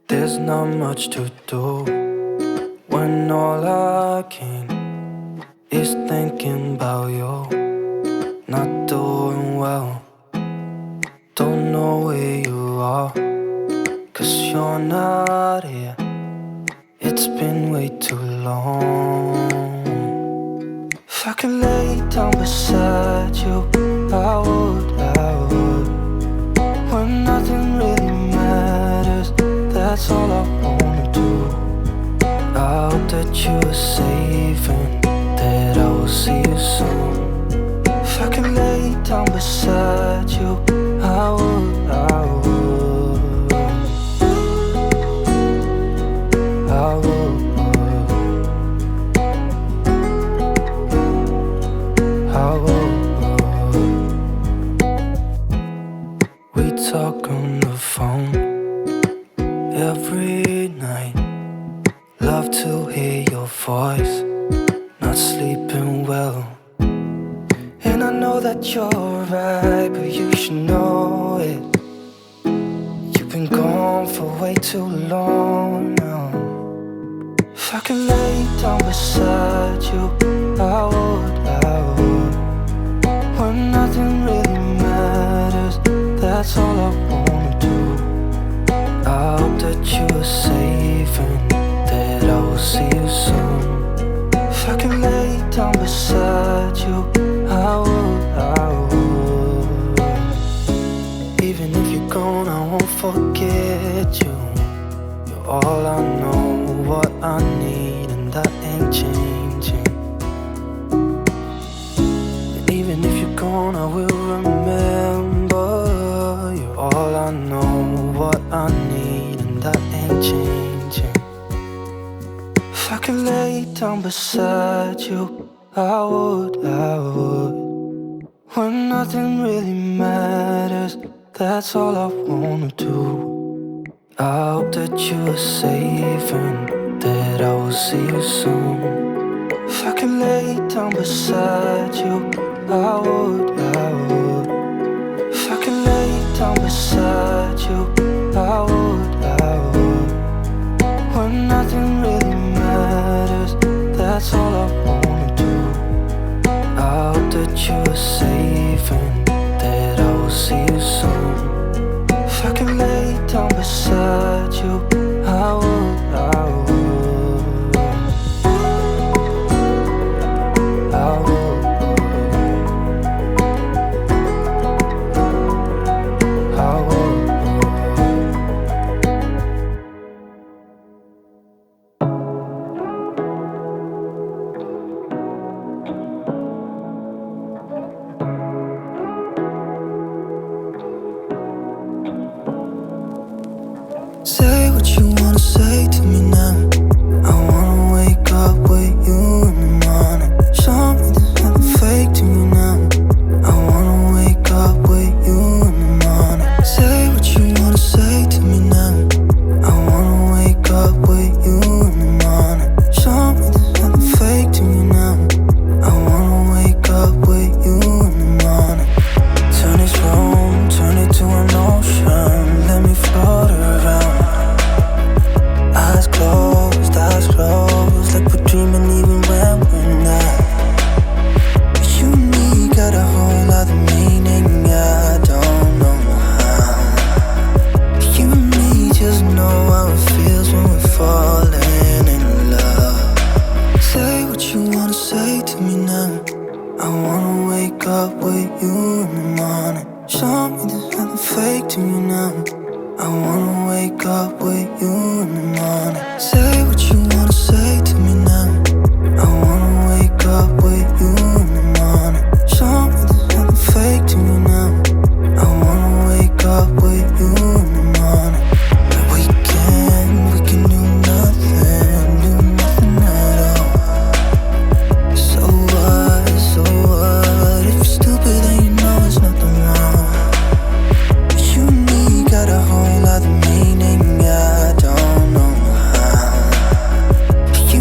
There's not much to do when all I can is thinking about you. Not doing well, don't know where you are, 'cause you're not here. It's been way too long. If I could lay down beside you, I would. When nothing really matters, that's all I wanna do. I hope that you are safe and that I will see you soon. If I could lay down beside you, I would. I would. We talk on the phone every night. Love to hear your voice. Not sleeping well, and I know that you're right, but you should know it. You've been gone for way too long now. If I could lay down beside you, I would. When nothing really matters, that's all I wanna do. I hope that you are safe and that I will see you soon. If I could lay down beside you, I would. Even if you're gone, I won't forget you. You're all I know, what I need, and that ain't changing. And even if you're gone, I will remember. You're all I know, what I need, and that ain't changing. If I could lay down beside you, I would. When nothing really matters, that's all I wanna do. I hope that you are safe and that I will see you soon. If I could lay down beside you, I would. If I could lay down beside you, I would. When nothing really matters, that's all I wanna do. I hope that you are safe and that I will see you soon. If I could lay down beside you, I would. I would. I would. I would. Say what you wanna say to me now. I wanna wake up with you in the morning. Show me there's nothing fake to me now. I wanna wake up with you in the morning. Say what you wanna say to me now. I wanna wake up with you in the morning. Show me there's nothing fake to me now. I wanna wake up with you in the morning. Turn this room, turn it to an ocean. Let me float around. Eyes closed, like we're dreaming even when we're not. You and me got a whole other meaning, I don't know how. You and me just know how it feels when we're falling in love. Say what you wanna say to me now. I wanna wake up with you in the morning. Show me there's nothing fake to me now. I wanna wake up with you in the morning. Say what you wanna say to me now. I wanna wake up with you in the morning. Show me there's nothing fake to me now. I wanna wake up with you in the morning. We can do nothing at all. So what? If you're stupid then you know there's nothing wrong. You and me got a whole other meaning, I don't know how. You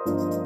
You